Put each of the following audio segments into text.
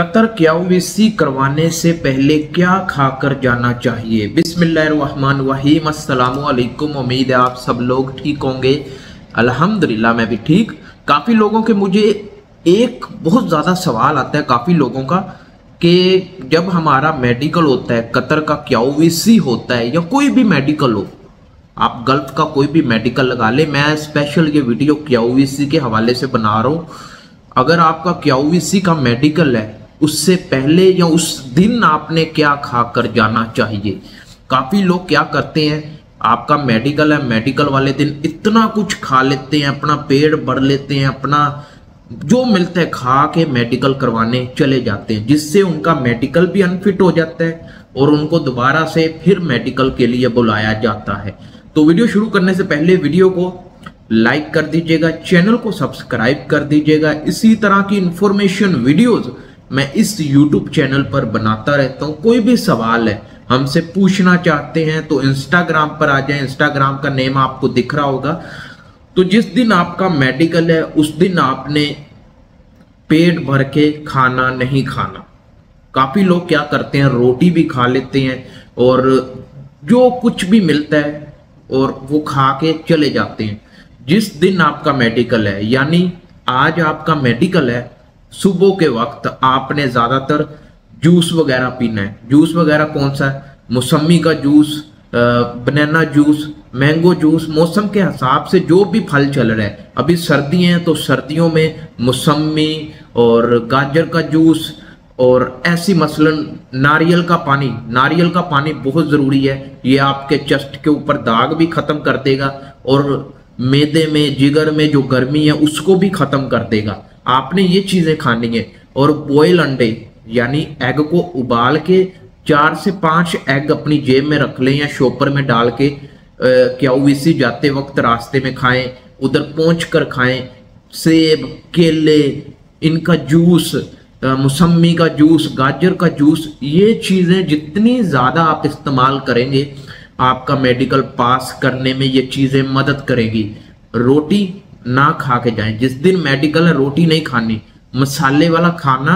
Qatar क्याउवीसी करवाने से पहले क्या खाकर जाना चाहिए। बिस्मिल्लाहिर्रहमानिर्रहीम, अस्सलामु अलैकुम। उम्मीद है आप सब लोग ठीक होंगे। अल्हम्दुलिल्लाह मैं भी ठीक। काफ़ी लोगों के मुझे एक बहुत ज़्यादा सवाल आता है काफ़ी लोगों का कि जब हमारा मेडिकल होता है, कतर का क्याउवीसी होता है या कोई भी मेडिकल हो, आप गल्फ का कोई भी मेडिकल लगा ले, मैं स्पेशल ये वीडियो क्याउवीसी के हवाले से बना रहा हूँ। अगर आपका क्याउवीसी का मेडिकल है, उससे पहले या उस दिन आपने क्या खाकर जाना चाहिए। काफ़ी लोग क्या करते हैं, आपका मेडिकल है, मेडिकल वाले दिन इतना कुछ खा लेते हैं, अपना पेट भर लेते हैं, अपना जो मिलता है खा के मेडिकल करवाने चले जाते हैं, जिससे उनका मेडिकल भी अनफिट हो जाता है और उनको दोबारा से फिर मेडिकल के लिए बुलाया जाता है। तो वीडियो शुरू करने से पहले वीडियो को लाइक कर दीजिएगा, चैनल को सब्सक्राइब कर दीजिएगा। इसी तरह की इंफॉर्मेशन वीडियोस मैं इस यूट्यूब चैनल पर बनाता रहता हूँ। कोई भी सवाल है, हमसे पूछना चाहते हैं तो इंस्टाग्राम पर आ जाएं। इंस्टाग्राम का नेम आपको दिख रहा होगा। तो जिस दिन आपका मेडिकल है उस दिन आपने पेट भर के खाना नहीं खाना। काफ़ी लोग क्या करते हैं, रोटी भी खा लेते हैं और जो कुछ भी मिलता है और वो खा के चले जाते हैं। जिस दिन आपका मेडिकल है, यानी आज आपका मेडिकल है, सुबह के वक्त आपने ज़्यादातर जूस वगैरह पीना है। जूस वगैरह कौन सा है? मौसमी का जूस, बनाना जूस, मैंगो जूस, मौसम के हिसाब से जो भी फल चल रहा है। अभी सर्दी हैं तो सर्दियों में मौसमी और गाजर का जूस, और ऐसी मसलन नारियल का पानी। नारियल का पानी बहुत ज़रूरी है, ये आपके चेस्ट के ऊपर दाग भी ख़त्म कर देगा और मैदे में, जिगर में जो गर्मी है उसको भी ख़त्म कर देगा। आपने ये चीज़ें खानी है। और बॉयल अंडे यानी एग को उबाल के 4 से 5 एग अपनी जेब में रख लें या शॉपर में डाल के क्याउवीसी जाते वक्त रास्ते में खाएं, उधर पहुंच कर खाएं। सेब, केले, इनका जूस, मौसमी का जूस, गाजर का जूस, ये चीज़ें जितनी ज़्यादा आप इस्तेमाल करेंगे आपका मेडिकल पास करने में ये चीज़ें मदद करेगी। रोटी ना खा के जाएं। जिस दिन मेडिकल है रोटी नहीं खानी। मसाले वाला खाना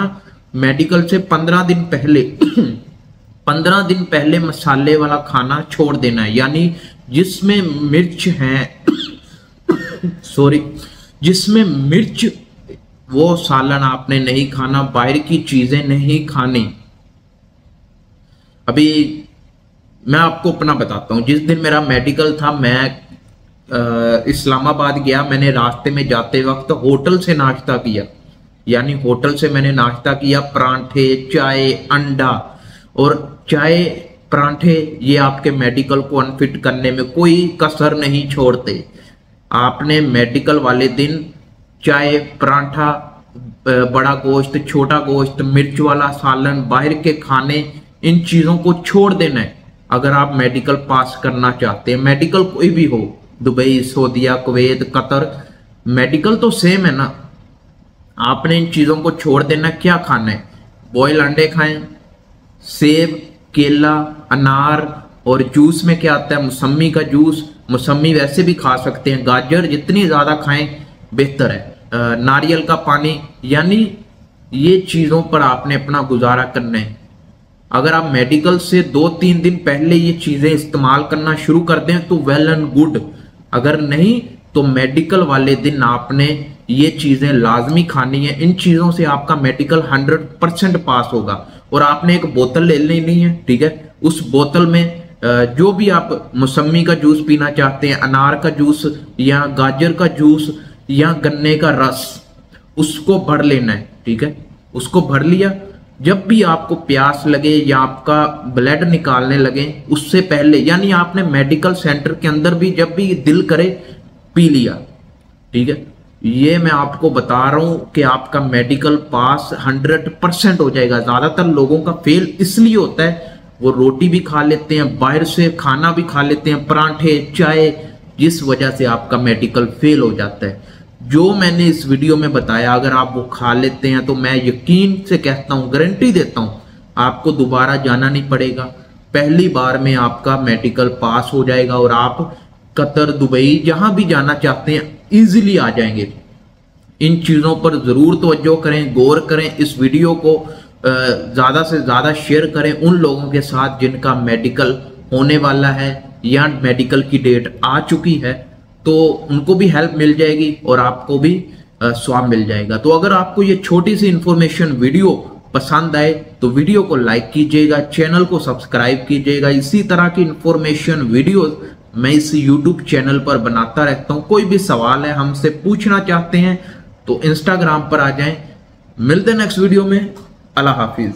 मेडिकल से 15 दिन पहले 15 दिन पहले मसाले वाला खाना छोड़ देना है। यानी जिसमें मिर्च है जिसमें मिर्च, वो सालन आपने नहीं खाना, बाहर की चीजें नहीं खानी। अभी मैं आपको अपना बताता हूँ। जिस दिन मेरा मेडिकल था, मैं इस्लामाबाद गया। मैंने रास्ते में जाते वक्त होटल से नाश्ता किया, यानी होटल से मैंने नाश्ता किया, परांठे, चाय, अंडा। और चाय, परांठे ये आपके मेडिकल को अनफिट करने में कोई कसर नहीं छोड़ते। आपने मेडिकल वाले दिन चाय, परांठा, बड़ा गोश्त, छोटा गोश्त, मिर्च वाला सालन, बाहर के खाने, इन चीज़ों को छोड़ देना है अगर आप मेडिकल पास करना चाहते हैं। मेडिकल कोई भी हो, दुबई, सऊदीया, कुवैत, कतर, मेडिकल तो सेम है ना। आपने इन चीज़ों को छोड़ देना। क्या खाना है? बॉयल अंडे खाएं, सेब, केला, अनार, और जूस में क्या आता है? मौसमी का जूस। मौसमी वैसे भी खा सकते हैं। गाजर जितनी ज़्यादा खाएं बेहतर है। नारियल का पानी, यानी ये चीज़ों पर आपने अपना गुजारा करना है। अगर आप मेडिकल से 2-3 दिन पहले ये चीज़ें इस्तेमाल करना शुरू कर दें तो वेल एंड गुड। अगर नहीं तो मेडिकल वाले दिन आपने ये चीज़ें लाजमी खानी है। इन चीज़ों से आपका मेडिकल 100% पास होगा। और आपने एक बोतल ले लेनी है, ठीक है। उस बोतल में जो भी आप मौसमी का जूस पीना चाहते हैं, अनार का जूस या गाजर का जूस या गन्ने का रस, उसको भर लेना है, ठीक है। उसको भर लिया। जब भी आपको प्यास लगे या आपका ब्लड निकालने लगे, उससे पहले, यानी आपने मेडिकल सेंटर के अंदर भी जब भी दिल करे पी लिया, ठीक है। ये मैं आपको बता रहा हूँ कि आपका मेडिकल पास 100% हो जाएगा। ज़्यादातर लोगों का फेल इसलिए होता है, वो रोटी भी खा लेते हैं, बाहर से खाना भी खा लेते हैं, परांठे, चाय, जिस वजह से आपका मेडिकल फेल हो जाता है। जो मैंने इस वीडियो में बताया, अगर आप वो खा लेते हैं तो मैं यकीन से कहता हूँ, गारंटी देता हूँ, आपको दोबारा जाना नहीं पड़ेगा। पहली बार में आपका मेडिकल पास हो जाएगा और आप कतर, दुबई, जहां भी जाना चाहते हैं इजीली आ जाएंगे। इन चीज़ों पर ज़रूर तवज्जो करें, गौर करें। इस वीडियो को ज़्यादा से ज़्यादा शेयर करें उन लोगों के साथ जिनका मेडिकल होने वाला है या मेडिकल की डेट आ चुकी है, तो उनको भी हेल्प मिल जाएगी और आपको भी स्वाब मिल जाएगा। तो अगर आपको ये छोटी सी इंफॉर्मेशन वीडियो पसंद आए तो वीडियो को लाइक कीजिएगा, चैनल को सब्सक्राइब कीजिएगा। इसी तरह की इंफॉर्मेशन वीडियो मैं इस यूट्यूब चैनल पर बनाता रहता हूँ। कोई भी सवाल है हमसे पूछना चाहते हैं तो इंस्टाग्राम पर आ जाएं। मिलते हैं नेक्स्ट वीडियो में। अल्लाह हाफिज।